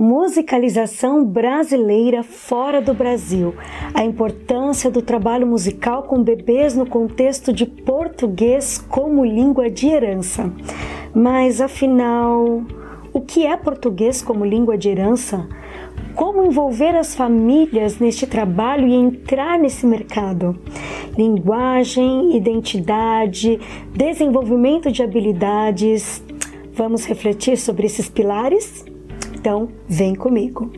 Musicalização brasileira fora do Brasil. A importância do trabalho musical com bebês no contexto de português como língua de herança. Mas, afinal, o que é português como língua de herança? Como envolver as famílias neste trabalho e entrar nesse mercado? Linguagem, identidade, desenvolvimento de habilidades. Vamos refletir sobre esses pilares? Então, vem comigo.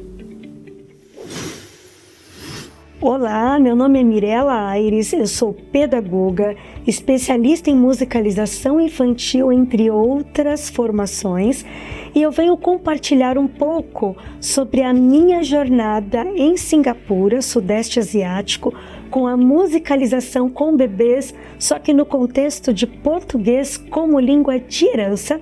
Olá, meu nome é Mirela Aires, eu sou pedagoga, especialista em musicalização infantil, entre outras formações, e eu venho compartilhar um pouco sobre a minha jornada em Singapura, Sudeste Asiático, com a musicalização com bebês, só que no contexto de português como língua de herança,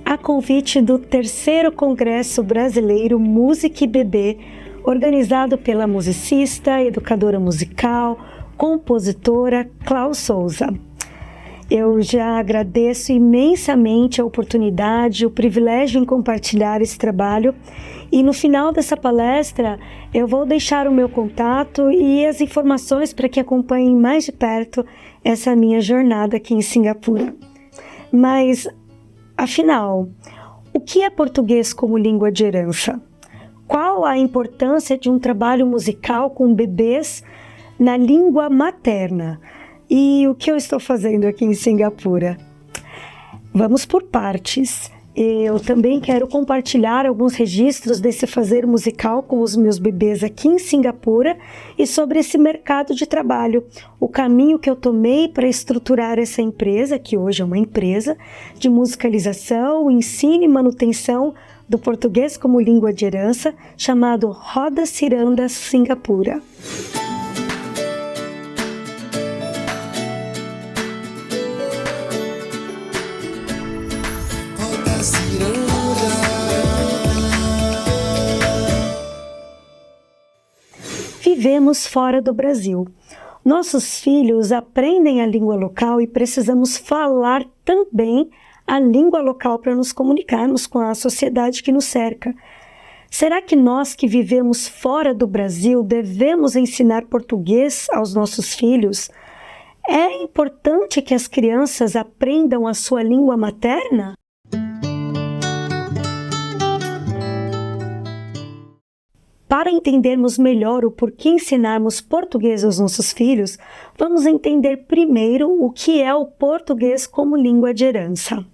a convite do 3º Congresso Brasileiro Música e Bebê, organizado pela musicista, educadora musical, compositora Clau Souza. Eu já agradeço imensamente a oportunidade, o privilégio em compartilhar esse trabalho, e no final dessa palestra eu vou deixar o meu contato e as informações para que acompanhem mais de perto essa minha jornada aqui em Singapura. Mas, afinal, o que é português como língua de herança? Qual a importância de um trabalho musical com bebês na língua materna? E o que eu estou fazendo aqui em Singapura? Vamos por partes. Eu também quero compartilhar alguns registros desse fazer musical com os meus bebês aqui em Singapura e sobre esse mercado de trabalho, o caminho que eu tomei para estruturar essa empresa, que hoje é uma empresa de musicalização, ensino e manutenção do português como língua de herança, chamado Roda Ciranda Singapura. Vivemos fora do Brasil. Nossos filhos aprendem a língua local e precisamos falar também a língua local para nos comunicarmos com a sociedade que nos cerca. Será que nós que vivemos fora do Brasil devemos ensinar português aos nossos filhos? É importante que as crianças aprendam a sua língua materna? Para entendermos melhor o porquê ensinarmos português aos nossos filhos, vamos entender primeiro o que é o português como língua de herança.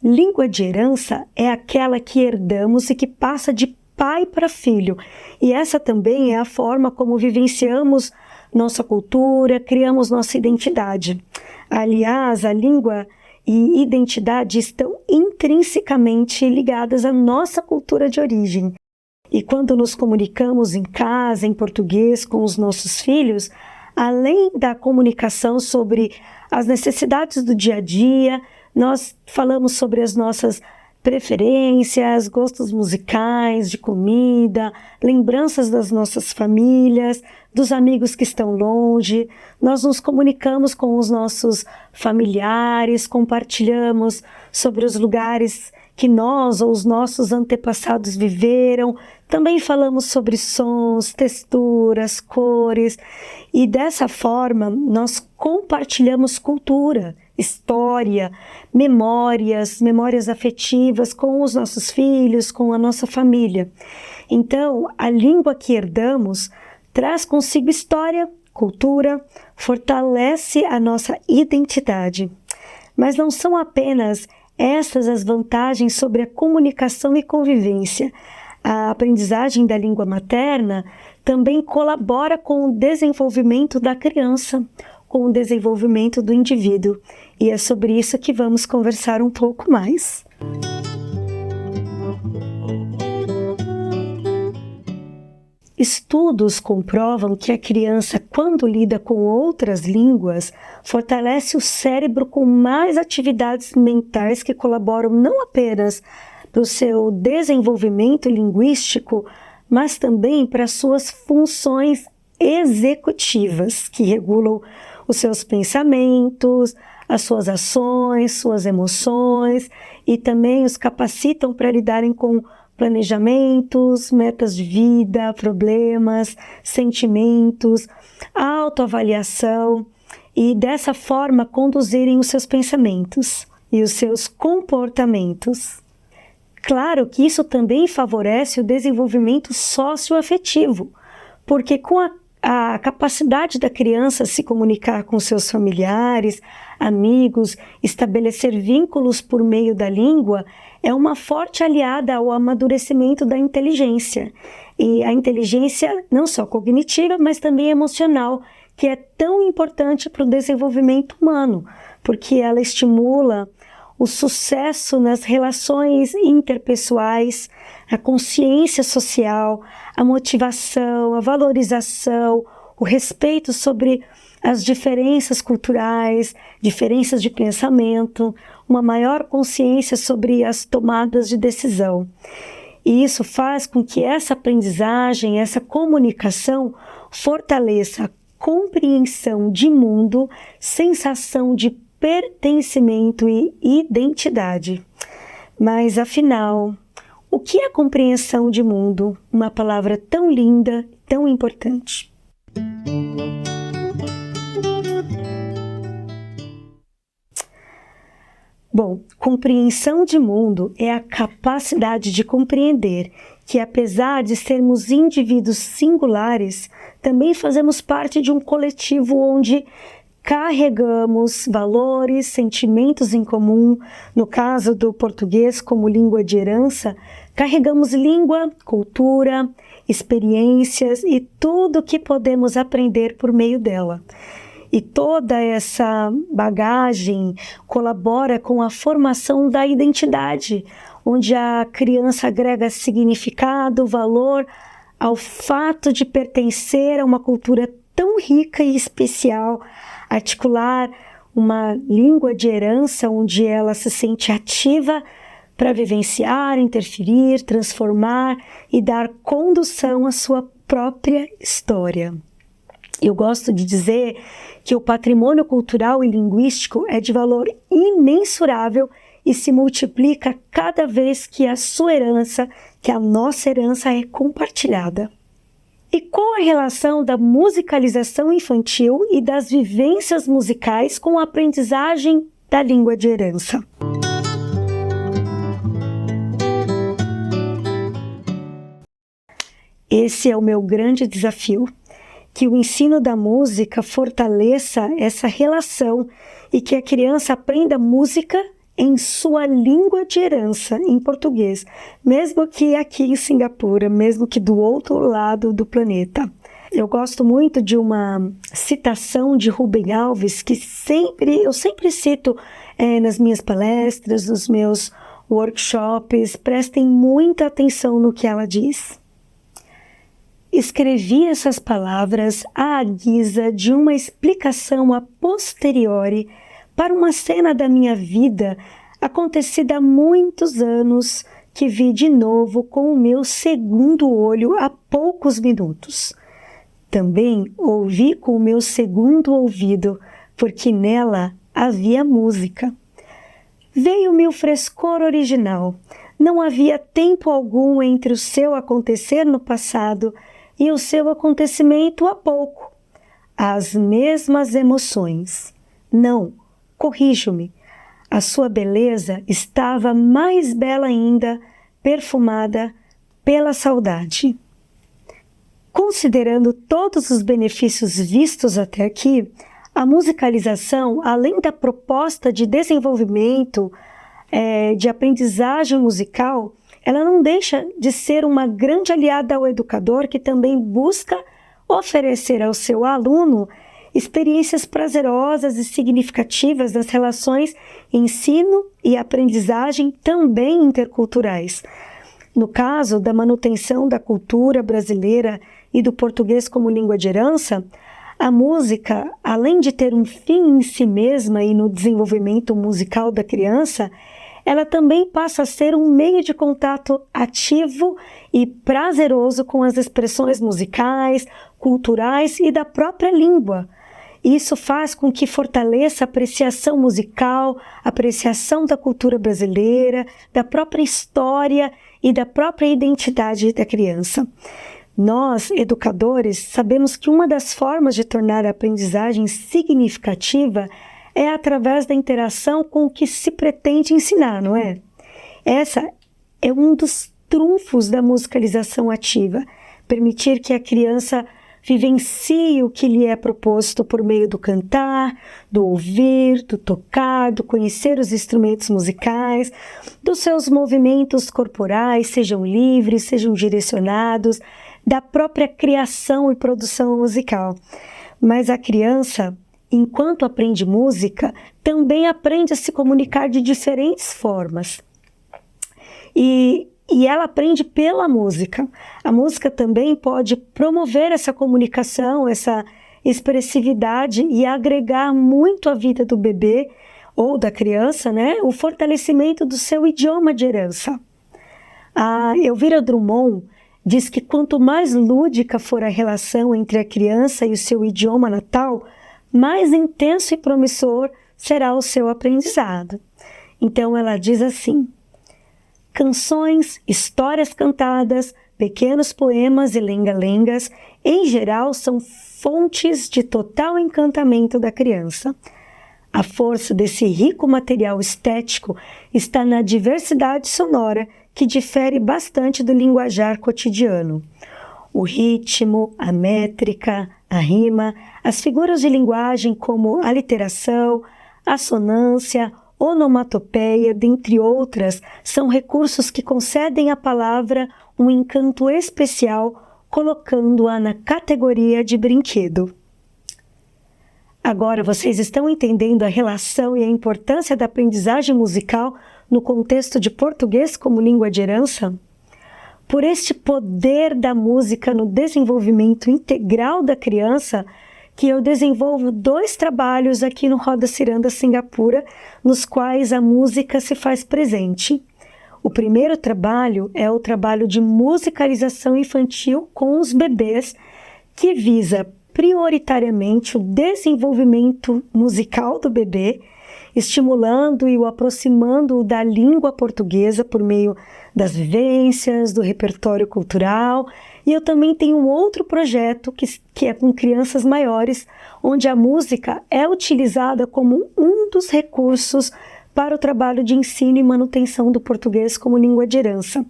Língua de herança é aquela que herdamos e que passa de pai para filho, e essa também é a forma como vivenciamos nossa cultura, criamos nossa identidade. Aliás, a língua e identidade estão intrinsecamente ligadas à nossa cultura de origem. E quando nos comunicamos em casa, em português, com os nossos filhos, além da comunicação sobre as necessidades do dia a dia, nós falamos sobre as nossas preferências, gostos musicais, de comida, lembranças das nossas famílias, dos amigos que estão longe. Nós nos comunicamos com os nossos familiares, compartilhamos sobre os lugares que nós ou os nossos antepassados viveram. Também falamos sobre sons, texturas, cores, e dessa forma nós compartilhamos cultura, história, memórias afetivas com os nossos filhos, com a nossa família. Então, a língua que herdamos traz consigo história, cultura, fortalece a nossa identidade. Mas não são apenas essas as vantagens sobre a comunicação e convivência. A aprendizagem da língua materna também colabora com o desenvolvimento da criança, com o desenvolvimento do indivíduo. E é sobre isso que vamos conversar um pouco mais. Estudos comprovam que a criança, quando lida com outras línguas, fortalece o cérebro com mais atividades mentais que colaboram não apenas para o seu desenvolvimento linguístico, mas também para suas funções executivas, que regulam os seus pensamentos, as suas ações, suas emoções, e também os capacitam para lidarem com planejamentos, metas de vida, problemas, sentimentos, autoavaliação e dessa forma conduzirem os seus pensamentos e os seus comportamentos. Claro que isso também favorece o desenvolvimento socioafetivo, porque com a capacidade da criança se comunicar com seus familiares, amigos, estabelecer vínculos por meio da língua, é uma forte aliada ao amadurecimento da inteligência. E a inteligência não só cognitiva, mas também emocional, que é tão importante para o desenvolvimento humano, porque ela estimula o sucesso nas relações interpessoais, a consciência social, a motivação, a valorização, o respeito sobre as diferenças culturais, diferenças de pensamento, uma maior consciência sobre as tomadas de decisão. E isso faz com que essa aprendizagem, essa comunicação fortaleça a compreensão de mundo, sensação de pertencimento e identidade. Mas, afinal, o que é compreensão de mundo? Uma palavra tão linda, tão importante. Bom, compreensão de mundo é a capacidade de compreender que, apesar de sermos indivíduos singulares, também fazemos parte de um coletivo onde carregamos valores, sentimentos em comum. No caso do português como língua de herança, carregamos língua, cultura, experiências e tudo que podemos aprender por meio dela. E toda essa bagagem colabora com a formação da identidade, onde a criança agrega significado, valor ao fato de pertencer a uma cultura tão rica e especial, articular uma língua de herança onde ela se sente ativa para vivenciar, interferir, transformar e dar condução à sua própria história. Eu gosto de dizer que o patrimônio cultural e linguístico é de valor imensurável e se multiplica cada vez que a sua herança, que a nossa herança é compartilhada. E qual a relação da musicalização infantil e das vivências musicais com a aprendizagem da língua de herança? Esse é o meu grande desafio, que o ensino da música fortaleça essa relação e que a criança aprenda música em sua língua de herança, em português, mesmo que aqui em Singapura, mesmo que do outro lado do planeta. Eu gosto muito de uma citação de Rubem Alves, que eu sempre cito nas minhas palestras, nos meus workshops. Prestem muita atenção no que ela diz. Escrevi essas palavras à guisa de uma explicação a posteriori para uma cena da minha vida acontecida há muitos anos que vi de novo com o meu segundo olho há poucos minutos. Também ouvi com o meu segundo ouvido, porque nela havia música. Veio-me o frescor original. Não havia tempo algum entre o seu acontecer no passado e o seu acontecimento há pouco. As mesmas emoções. Não, corrijo-me. A sua beleza estava mais bela ainda, perfumada pela saudade. Considerando todos os benefícios vistos até aqui, a musicalização, além da proposta de desenvolvimento, de aprendizagem musical, ela não deixa de ser uma grande aliada ao educador que também busca oferecer ao seu aluno experiências prazerosas e significativas nas relações ensino e aprendizagem também interculturais. No caso da manutenção da cultura brasileira e do português como língua de herança, a música, além de ter um fim em si mesma e no desenvolvimento musical da criança, ela também passa a ser um meio de contato ativo e prazeroso com as expressões musicais, culturais e da própria língua. Isso faz com que fortaleça a apreciação musical, a apreciação da cultura brasileira, da própria história e da própria identidade da criança. Nós, educadores, sabemos que uma das formas de tornar a aprendizagem significativa é através da interação com o que se pretende ensinar, não é? Essa é um dos trunfos da musicalização ativa, permitir que a criança vivencie o que lhe é proposto por meio do cantar, do ouvir, do tocar, do conhecer os instrumentos musicais, dos seus movimentos corporais, sejam livres, sejam direcionados, da própria criação e produção musical. Mas a criança, enquanto aprende música, também aprende a se comunicar de diferentes formas. E ela aprende pela música. A música também pode promover essa comunicação, essa expressividade e agregar muito à vida do bebê ou da criança, né? O fortalecimento do seu idioma de herança. A Elvira Drummond diz que quanto mais lúdica for a relação entre a criança e o seu idioma natal, mais intenso e promissor será o seu aprendizado. Então ela diz assim: canções, histórias cantadas, pequenos poemas e lenga-lengas, em geral, são fontes de total encantamento da criança. A força desse rico material estético está na diversidade sonora, que difere bastante do linguajar cotidiano. O ritmo, a métrica, a rima, as figuras de linguagem como aliteração, assonância, onomatopeia, dentre outras, são recursos que concedem à palavra um encanto especial, colocando-a na categoria de brinquedo. Agora vocês estão entendendo a relação e a importância da aprendizagem musical no contexto de português como língua de herança? Por este poder da música no desenvolvimento integral da criança, que eu desenvolvo 2 trabalhos aqui no Roda Ciranda Singapura, nos quais a música se faz presente. O primeiro trabalho é o trabalho de musicalização infantil com os bebês, que visa prioritariamente o desenvolvimento musical do bebê, estimulando e o aproximando da língua portuguesa por meio das vivências, do repertório cultural. E eu também tenho um outro projeto que é com crianças maiores, onde a música é utilizada como um dos recursos para o trabalho de ensino e manutenção do português como língua de herança.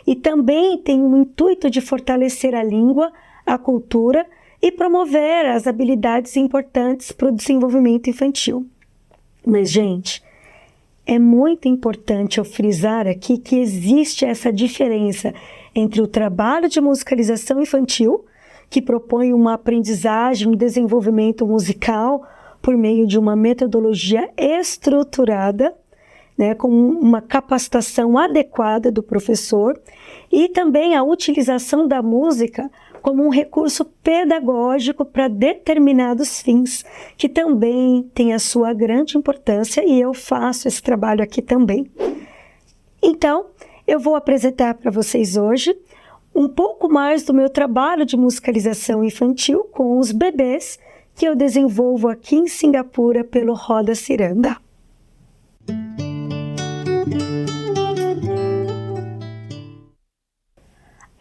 E também tem o intuito de fortalecer a língua, a cultura e promover as habilidades importantes para o desenvolvimento infantil. Mas, gente, é muito importante eu frisar aqui que existe essa diferença entre o trabalho de musicalização infantil, que propõe uma aprendizagem, um desenvolvimento musical por meio de uma metodologia estruturada, né, com uma capacitação adequada do professor, e também a utilização da música como um recurso pedagógico para determinados fins, que também tem a sua grande importância, e eu faço esse trabalho aqui também. Então, eu vou apresentar para vocês hoje um pouco mais do meu trabalho de musicalização infantil com os bebês, que eu desenvolvo aqui em Singapura pelo Roda Ciranda.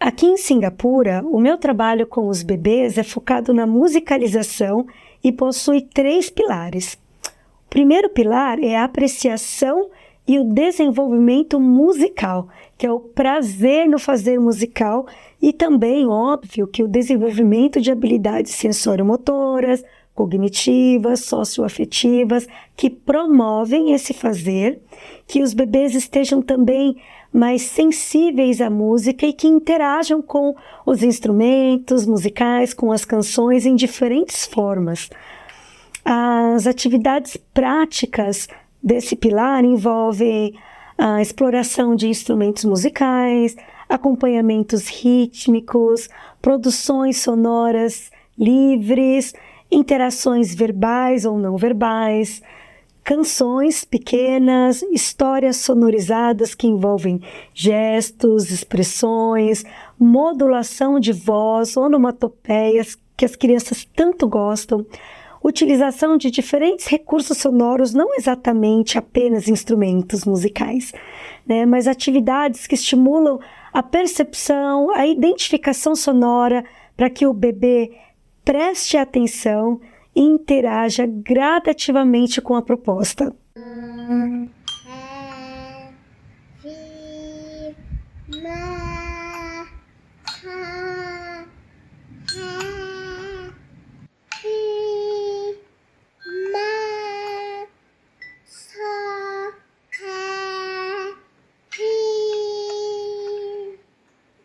Aqui em Singapura, o meu trabalho com os bebês é focado na musicalização e possui 3 pilares. O primeiro pilar é a apreciação e o desenvolvimento musical, que é o prazer no fazer musical, e também, óbvio, que o desenvolvimento de habilidades sensório-motoras, cognitivas, socioafetivas, que promovem esse fazer, que os bebês estejam também mais sensíveis à música e que interajam com os instrumentos musicais, com as canções em diferentes formas. As atividades práticas desse pilar envolvem a exploração de instrumentos musicais, acompanhamentos rítmicos, produções sonoras livres, interações verbais ou não verbais, canções pequenas, histórias sonorizadas que envolvem gestos, expressões, modulação de voz, onomatopeias que as crianças tanto gostam, utilização de diferentes recursos sonoros, não exatamente apenas instrumentos musicais, né, mas atividades que estimulam a percepção, a identificação sonora, para que o bebê preste atenção e interaja gradativamente com a proposta.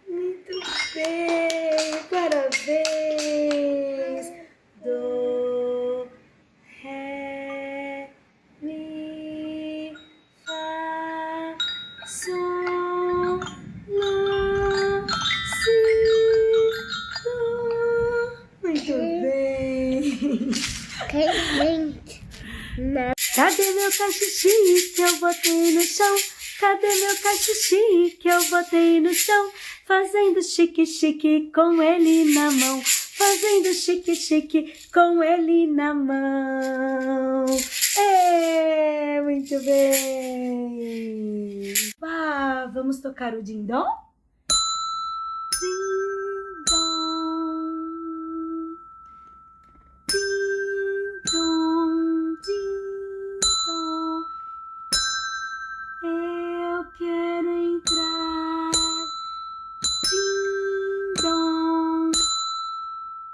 Muito bem, parabéns! Do, ré, mi, fá, sol, lá, si, do. Muito bem! Cadê meu cachixi que eu botei no chão? Cadê meu cachixi que eu botei no chão? Fazendo chique-chique com ele na mão. Fazendo chique-chique com ele na mão. Muito bem! Vamos tocar o din-dom? Din-dom, din-dom, din-dom. Eu quero entrar. Din-dom.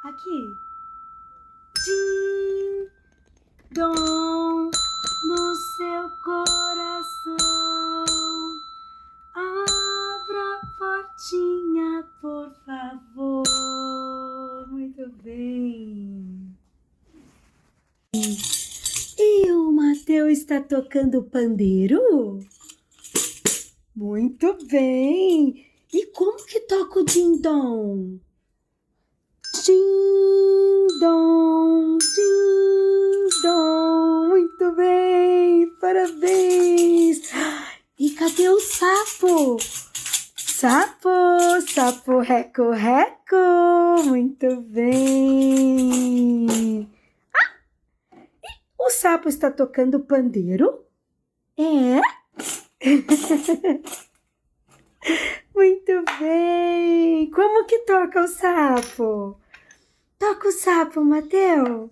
Aqui. Din-dom no seu coração. Abra a portinha, por favor. Muito bem. E o Mateus está tocando pandeiro? Muito bem! E como que toca o din-dom? Din-dom, din-dom! Muito bem! Parabéns! E cadê o sapo? Sapo, sapo, reco, reco! Muito bem! O sapo está tocando pandeiro? É? Muito bem! Como que toca o sapo? Toca o sapo, Mateus!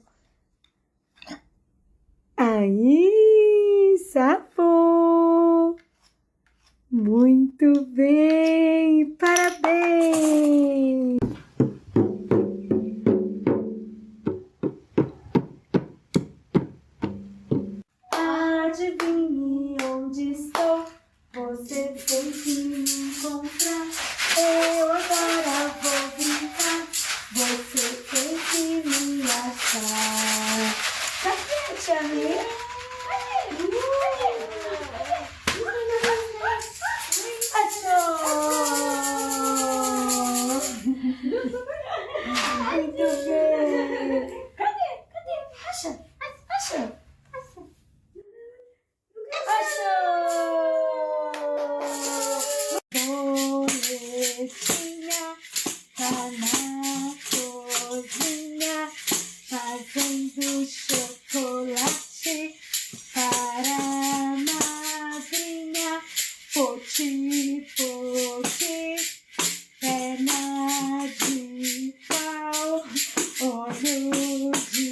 Aí, sapo! Muito bem! Parabéns! Adivinhe onde estou? Você tem que me encontrar. Eu agora vou brincar. Você tem que me achar. Cadê a tia May? Achou! Muito bem! Cadê? Acha! Boletinha tá na cozinha fazendo chocolate para a madrinha. Poti, poti, perna de pau, olho de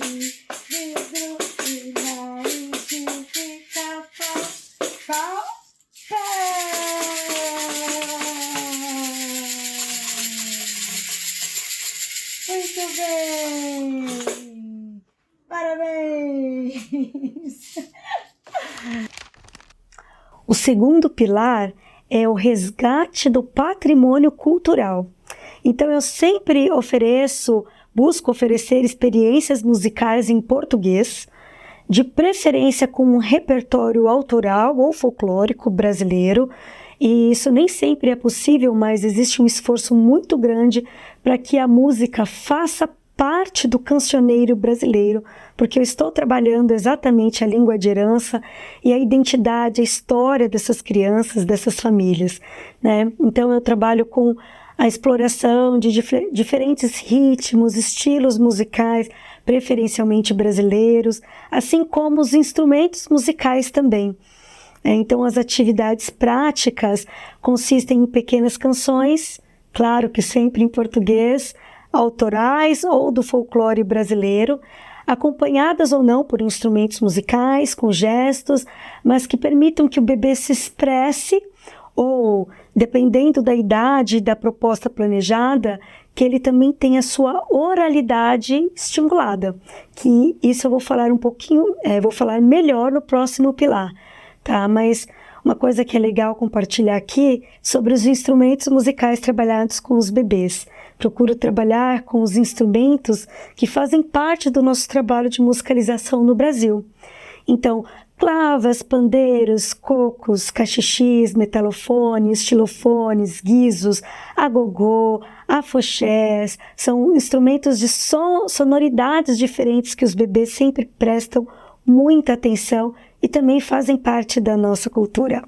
vidro e nariz de pica-pau. Pau, pé! Muito bem! Parabéns! O segundo pilar é o resgate do patrimônio cultural. Então, eu sempre busco oferecer experiências musicais em português, de preferência com um repertório autoral ou folclórico brasileiro, e isso nem sempre é possível, mas existe um esforço muito grande para que a música faça parte do cancioneiro brasileiro, porque eu estou trabalhando exatamente a língua de herança e a identidade, a história dessas crianças, dessas famílias, né? Então eu trabalho com a exploração de diferentes ritmos, estilos musicais, preferencialmente brasileiros, assim como os instrumentos musicais também. Então, as atividades práticas consistem em pequenas canções, claro que sempre em português, autorais ou do folclore brasileiro, acompanhadas ou não por instrumentos musicais, com gestos, mas que permitam que o bebê se expresse ou, dependendo da idade e da proposta planejada, que ele também tenha a sua oralidade estimulada, que isso eu vou falar um pouquinho, vou falar melhor no próximo pilar. Tá, mas uma coisa que é legal compartilhar aqui sobre os instrumentos musicais trabalhados com os bebês. Procuro trabalhar com os instrumentos que fazem parte do nosso trabalho de musicalização no Brasil. Então, clavas, pandeiros, cocos, cachixis, metalofones, xilofones, guizos, agogô, afoxés, são instrumentos de sonoridades diferentes que os bebês sempre prestam muita atenção e também fazem parte da nossa cultura.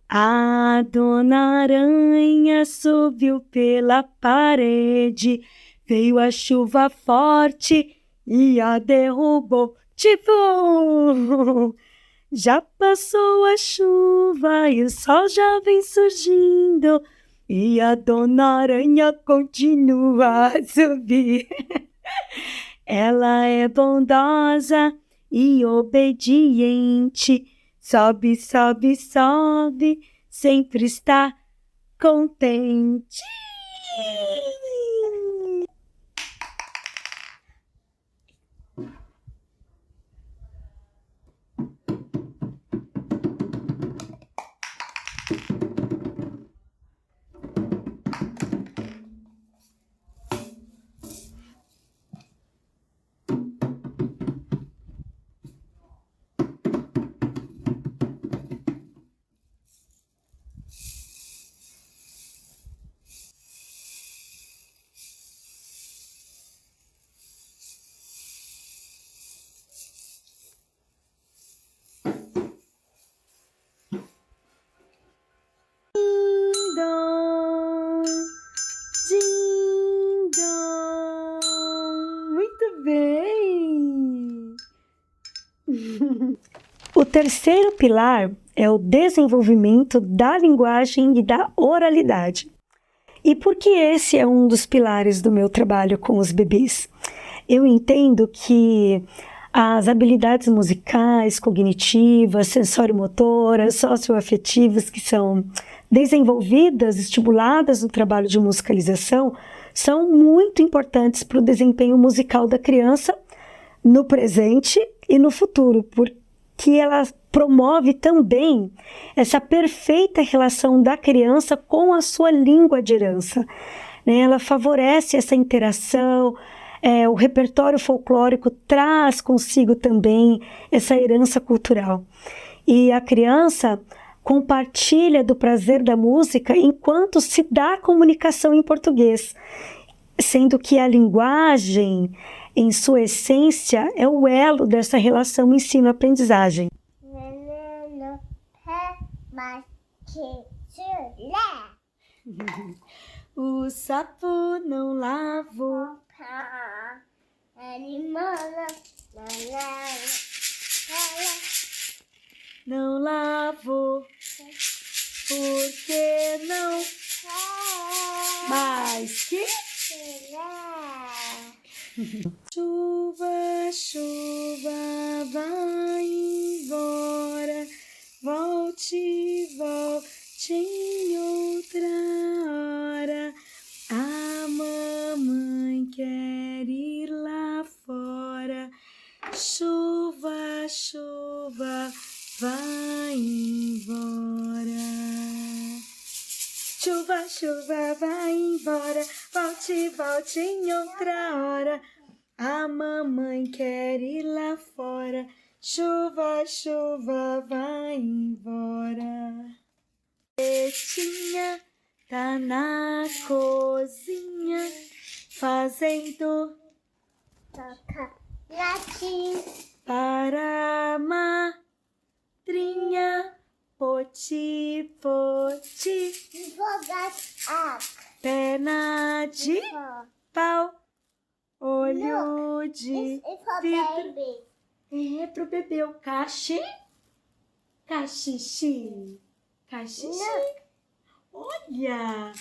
A Dona Aranha subiu pela parede, veio a chuva forte e a derrubou. Tipo, já passou a chuva e o sol já vem surgindo e a Dona Aranha continua a subir. Ela é bondosa e obediente, sobe, sobe, sobe, sempre está contente. Ding dong. Muito bem! O terceiro pilar é o desenvolvimento da linguagem e da oralidade. E por que esse é um dos pilares do meu trabalho com os bebês? Eu entendo que as habilidades musicais, cognitivas, sensório-motoras, socioafetivas que são desenvolvidas, estimuladas no trabalho de musicalização, são muito importantes para o desempenho musical da criança no presente e no futuro, porque ela promove também essa perfeita relação da criança com a sua língua de herança. Ela favorece essa interação, o repertório folclórico traz consigo também essa herança cultural. E a criança compartilha do prazer da música enquanto se dá a comunicação em português, sendo que a linguagem, em sua essência, é o elo dessa relação ensino-aprendizagem. O sapo não lavou. Não lavou. Porque não? Mas que? Chuva, chuva, vai embora. Volte, volte em outra hora. A mamãe quer ir lá fora. Chuva, chuva, vai embora. Chuva, chuva, vai embora. Volte, volte em outra hora. A mamãe quer ir lá fora. Chuva, chuva, vai embora. Betinha tá na cozinha fazendo chocolate para a madrinha. Poti, poti, perna de pau, olho olho de vidro. É pro bebê o caxixi. Olha,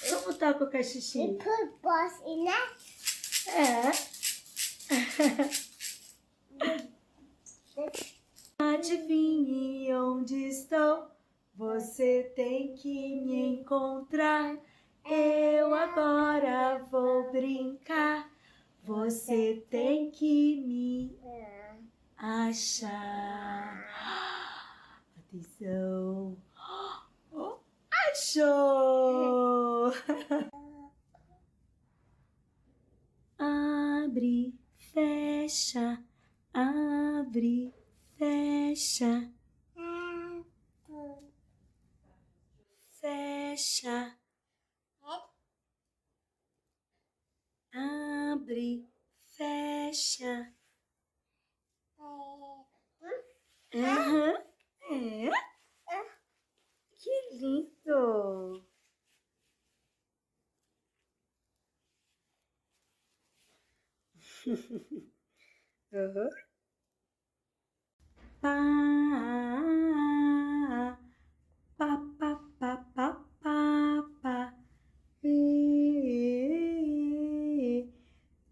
vamos tocar o caxixi. É. Adivinhe onde estou, você tem que me encontrar. Eu agora vou brincar, você tem que me achar. Atenção. Oh, achou! Abre, fecha, abre, fecha, fecha, abre, fecha. Aham, é? Que lindo! Uhum. Pá, pá, pá, pá, pá, pá, pá. Pe,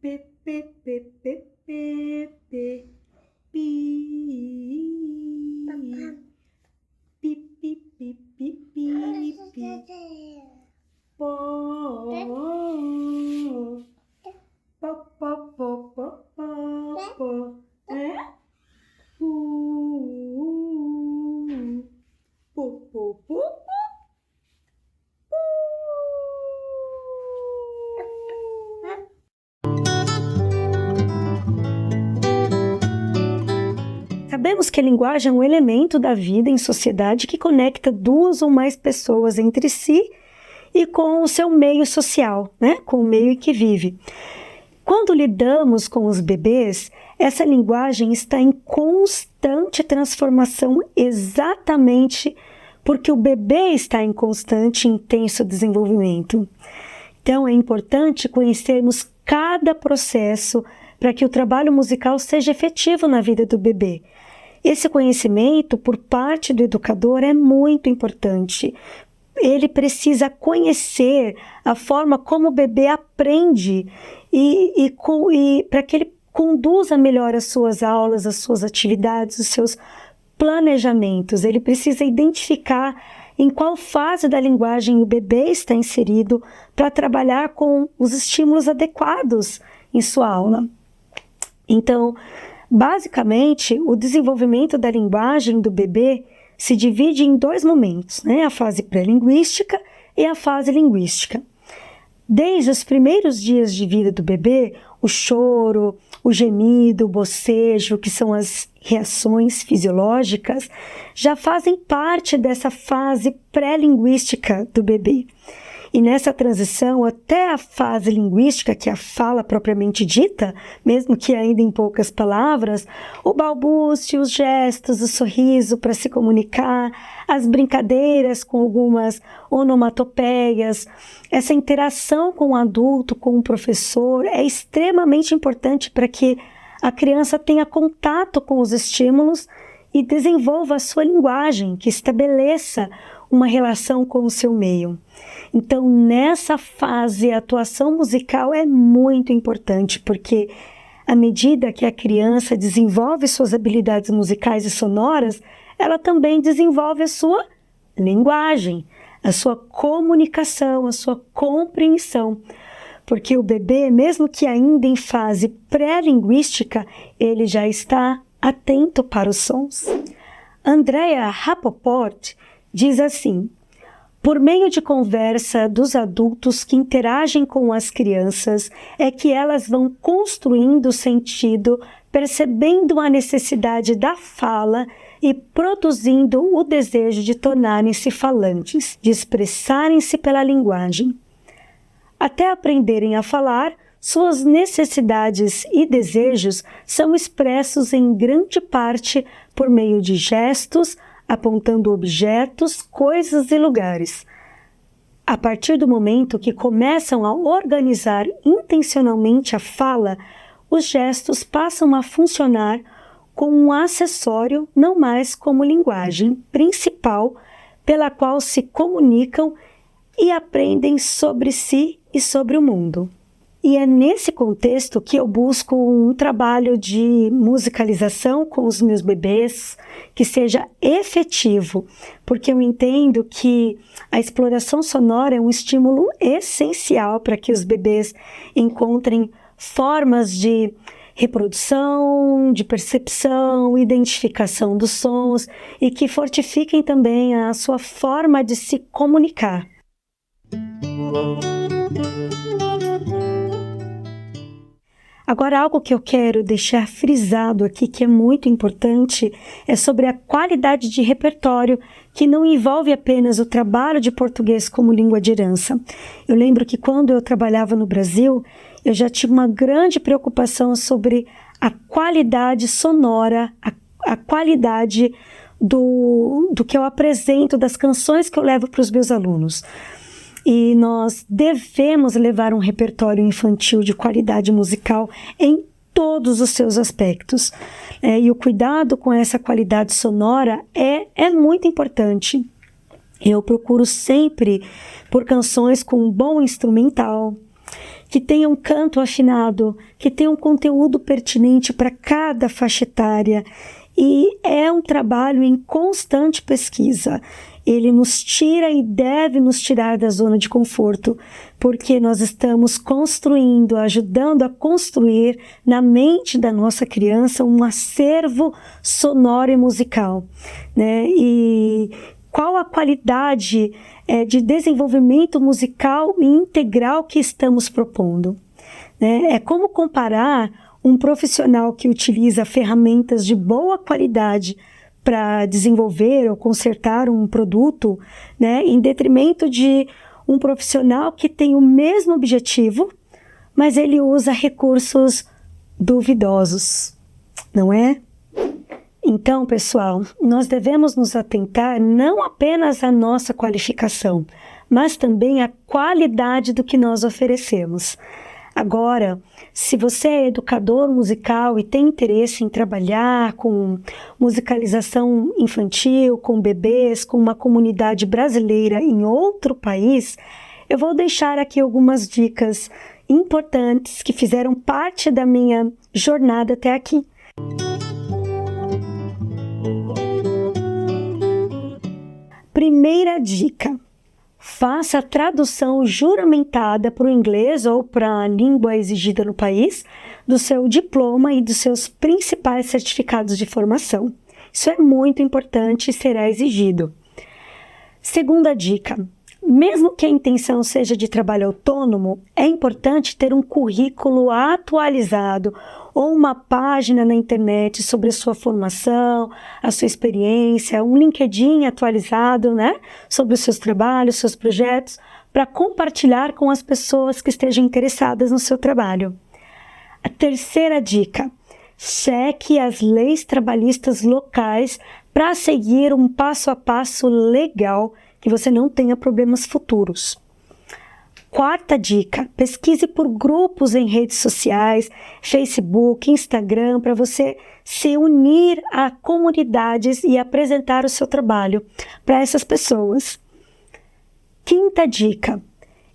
pe, pe, pe, pe, pe, pe. Pi, pi, pi, pi, pi, pi, pi. Po, po, po, po, po, po, po. É? Pu, pu, pu, pu, pu. Sabemos que a linguagem é um elemento da vida em sociedade que conecta duas ou mais pessoas entre si e com o seu meio social, né? Com o meio em que vive. Quando lidamos com os bebês, essa linguagem está em constante transformação exatamente porque o bebê está em constante e intenso desenvolvimento. Então, é importante conhecermos cada processo para que o trabalho musical seja efetivo na vida do bebê. Esse conhecimento, por parte do educador, é muito importante. Ele precisa conhecer a forma como o bebê aprende e para que ele conduza melhor as suas aulas, as suas atividades, os seus planejamentos. Ele precisa identificar em qual fase da linguagem o bebê está inserido para trabalhar com os estímulos adequados em sua aula. Então, basicamente, o desenvolvimento da linguagem do bebê se divide em dois momentos, né? A fase pré-linguística e a fase linguística. Desde os primeiros dias de vida do bebê, o choro, o gemido, o bocejo, que são as reações fisiológicas, já fazem parte dessa fase pré-linguística do bebê. E nessa transição até a fase linguística, que é a fala propriamente dita, mesmo que ainda em poucas palavras, o balbúcio, os gestos, o sorriso para se comunicar, as brincadeiras com algumas onomatopeias, essa interação com o adulto, com o professor, é extremamente importante para que a criança tenha contato com os estímulos e desenvolva a sua linguagem, que estabeleça uma relação com o seu meio. Então, nessa fase, a atuação musical é muito importante, porque à medida que a criança desenvolve suas habilidades musicais e sonoras, ela também desenvolve a sua linguagem, a sua comunicação, a sua compreensão. Porque o bebê, mesmo que ainda em fase pré-linguística, ele já está atento para os sons. Andrea Rapoport diz assim: por meio de conversa dos adultos que interagem com as crianças, é que elas vão construindo o sentido, percebendo a necessidade da fala e produzindo o desejo de tornarem-se falantes, de expressarem-se pela linguagem. Até aprenderem a falar, suas necessidades e desejos são expressos em grande parte por meio de gestos, apontando objetos, coisas e lugares. A partir do momento que começam a organizar intencionalmente a fala, os gestos passam a funcionar como um acessório, não mais como linguagem principal pela qual se comunicam e aprendem sobre si e sobre o mundo. E é nesse contexto que eu busco um trabalho de musicalização com os meus bebês que seja efetivo, porque eu entendo que a exploração sonora é um estímulo essencial para que os bebês encontrem formas de reprodução, de percepção, identificação dos sons e que fortifiquem também a sua forma de se comunicar. Agora, algo que eu quero deixar frisado aqui, que é muito importante, é sobre a qualidade de repertório, que não envolve apenas o trabalho de português como língua de herança. Eu lembro que quando eu trabalhava no Brasil, eu já tive uma grande preocupação sobre a qualidade sonora, a qualidade do que eu apresento, das canções que eu levo para os meus alunos. E nós devemos levar um repertório infantil de qualidade musical em todos os seus aspectos. E o cuidado com essa qualidade sonora é muito importante. Eu procuro sempre por canções com um bom instrumental, que tenham um canto afinado, que tenham um conteúdo pertinente para cada faixa etária. E é um trabalho em constante pesquisa. Ele nos tira e deve nos tirar da zona de conforto, porque nós estamos construindo, ajudando a construir na mente da nossa criança um acervo sonoro e musical, né? E qual a qualidade de desenvolvimento musical e integral que estamos propondo, né? É como comparar um profissional que utiliza ferramentas de boa qualidade para desenvolver ou consertar um produto, né, em detrimento de um profissional que tem o mesmo objetivo, mas ele usa recursos duvidosos, não é? Então, pessoal, nós devemos nos atentar não apenas à nossa qualificação, mas também à qualidade do que nós oferecemos. Agora, se você é educador musical e tem interesse em trabalhar com musicalização infantil, com bebês, com uma comunidade brasileira em outro país, eu vou deixar aqui algumas dicas importantes que fizeram parte da minha jornada até aqui. Primeira dica: faça a tradução juramentada para o inglês ou para a língua exigida no país do seu diploma e dos seus principais certificados de formação. Isso é muito importante e será exigido. Segunda dica: mesmo que a intenção seja de trabalho autônomo, é importante ter um currículo atualizado ou uma página na internet sobre a sua formação, a sua experiência, um LinkedIn atualizado, né, sobre os seus trabalhos, seus projetos, para compartilhar com as pessoas que estejam interessadas no seu trabalho. A terceira dica: cheque as leis trabalhistas locais para seguir um passo a passo legal, que você não tenha problemas futuros. Quarta dica: pesquise por grupos em redes sociais, Facebook, Instagram, para você se unir a comunidades e apresentar o seu trabalho para essas pessoas. Quinta dica: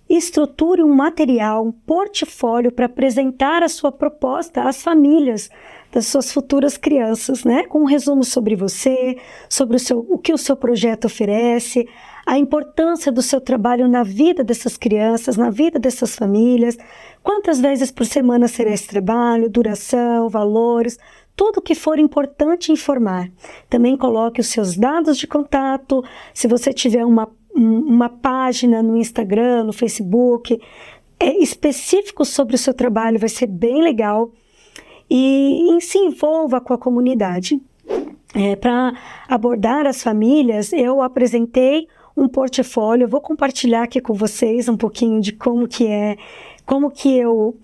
estruture um material, um portfólio para apresentar a sua proposta às famílias das suas futuras crianças, né? Com um resumo sobre você, sobre o que o seu projeto oferece, a importância do seu trabalho na vida dessas crianças, na vida dessas famílias, quantas vezes por semana será esse trabalho, duração, valores, tudo que for importante informar. Também coloque os seus dados de contato, se você tiver uma página no Instagram, no Facebook, específico sobre o seu trabalho, vai ser bem legal. E se envolva com a comunidade. Para abordar as famílias, eu apresentei um portfólio, eu vou compartilhar aqui com vocês um pouquinho de como que eu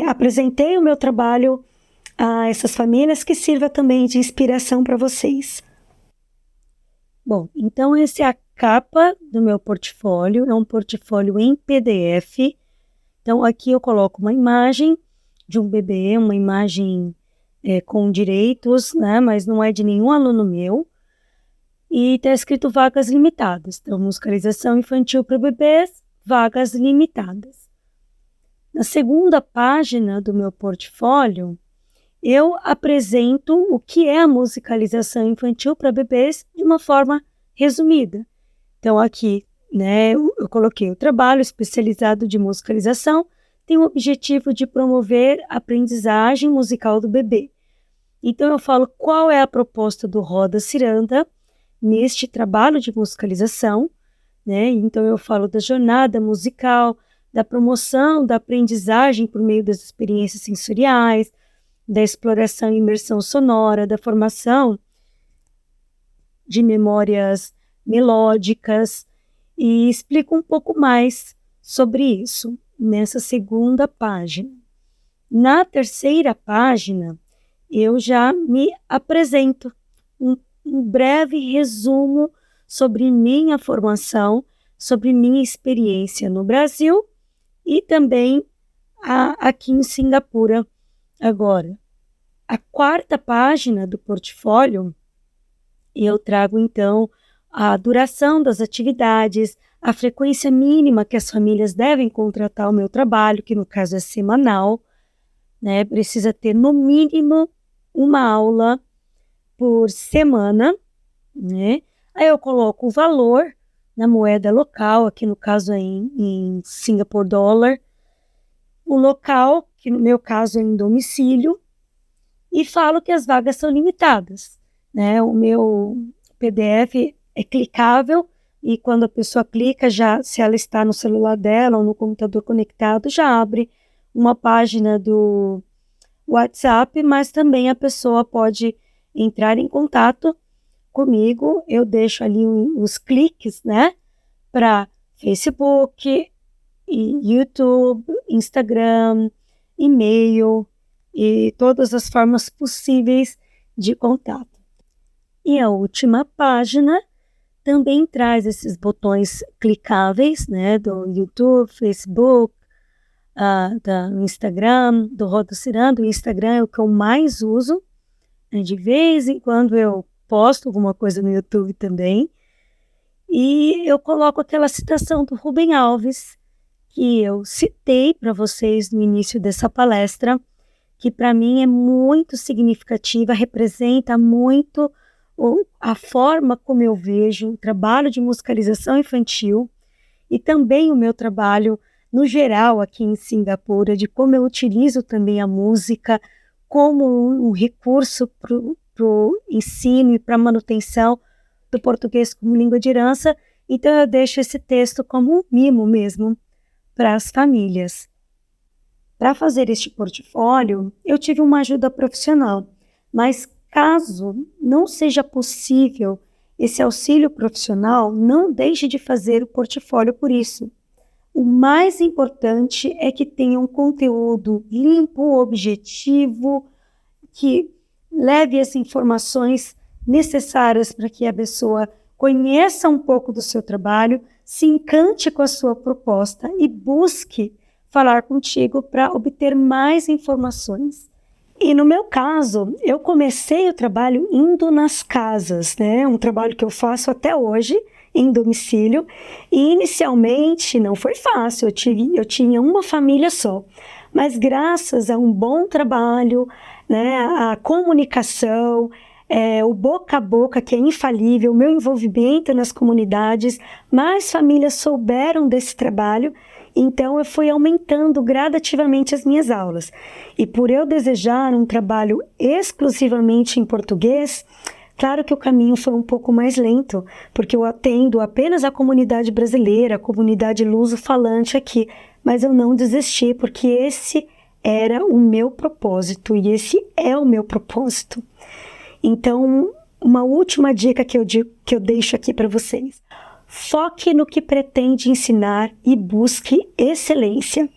apresentei o meu trabalho a essas famílias, que sirva também de inspiração para vocês. Bom, então essa é a capa do meu portfólio, é um portfólio em PDF. Então aqui eu coloco uma imagem de um bebê, uma imagem com direitos, né, mas não é de nenhum aluno meu, e está escrito vagas limitadas. Então, musicalização infantil para bebês, vagas limitadas. Na segunda página do meu portfólio, eu apresento o que é a musicalização infantil para bebês de uma forma resumida. Então, aqui, né, eu coloquei o trabalho especializado de musicalização, tem o objetivo de promover a aprendizagem musical do bebê. Então, eu falo qual é a proposta do Roda Ciranda neste trabalho de musicalização, né? Então, eu falo da jornada musical, da promoção da aprendizagem por meio das experiências sensoriais, da exploração e imersão sonora, da formação de memórias melódicas, e explico um pouco mais sobre isso nessa segunda página. Na terceira página, eu já me apresento um breve resumo sobre minha formação, sobre minha experiência no Brasil e também aqui em Singapura agora. A quarta página do portfólio, eu trago então a duração das atividades, a frequência mínima que as famílias devem contratar o meu trabalho, que no caso é semanal, né? Precisa ter no mínimo uma aula por semana, né? Aí eu coloco o valor na moeda local, aqui no caso é em Singapore Dollar, o local, que no meu caso é em domicílio, e falo que as vagas são limitadas, né? O meu PDF é clicável e quando a pessoa clica, já, se ela está no celular dela ou no computador conectado, já abre uma página do WhatsApp, mas também a pessoa pode entrar em contato comigo. Eu deixo ali os cliques, né, para Facebook, YouTube, Instagram, e-mail e todas as formas possíveis de contato. E a última página também traz esses botões clicáveis, né, do YouTube, Facebook, do Instagram, do Roda Ciranda. O Instagram é o que eu mais uso, né? De vez em quando eu posto alguma coisa no YouTube também, e eu coloco aquela citação do Rubem Alves, que eu citei para vocês no início dessa palestra, que para mim é muito significativa, representa muito a forma como eu vejo o trabalho de musicalização infantil e também o meu trabalho no geral aqui em Singapura, de como eu utilizo também a música como um recurso para o ensino e para a manutenção do português como língua de herança. Então eu deixo esse texto como um mimo mesmo para as famílias. Para fazer este portfólio, eu tive uma ajuda profissional, mas caso não seja possível esse auxílio profissional, não deixe de fazer o portfólio por isso. O mais importante é que tenha um conteúdo limpo, objetivo, que leve as informações necessárias para que a pessoa conheça um pouco do seu trabalho, se encante com a sua proposta e busque falar contigo para obter mais informações. E no meu caso, eu comecei o trabalho indo nas casas, né? Um trabalho que eu faço até hoje, em domicílio, e inicialmente não foi fácil, eu tinha uma família só, mas graças a um bom trabalho, né, a comunicação, o boca a boca, que é infalível, o meu envolvimento nas comunidades, mais famílias souberam desse trabalho. Então eu fui aumentando gradativamente as minhas aulas. E por eu desejar um trabalho exclusivamente em português, claro que o caminho foi um pouco mais lento, porque eu atendo apenas a comunidade brasileira, a comunidade luso-falante aqui, mas eu não desisti, porque esse era o meu propósito e esse é o meu propósito. Então, uma última dica que eu deixo aqui para vocês. Foque no que pretende ensinar e busque excelência.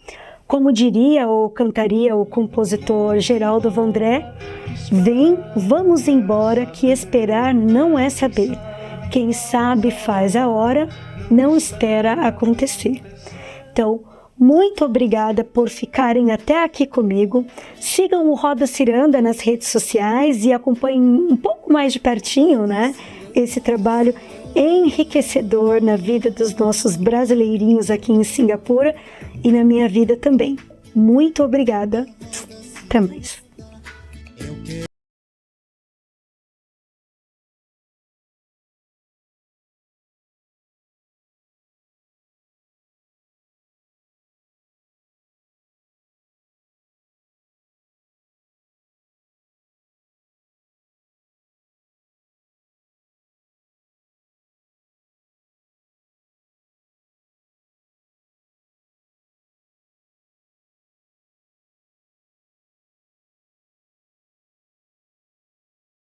Como diria ou cantaria o compositor Geraldo Vandré, vem, vamos embora, que esperar não é saber. Quem sabe faz a hora, não espera acontecer. Então, Muito obrigada por ficarem até aqui comigo. Sigam o Roda Ciranda nas redes sociais e acompanhem um pouco mais de pertinho, né, esse trabalho enriquecedor na vida dos nossos brasileirinhos aqui em Singapura e na minha vida também. Muito obrigada. Até mais.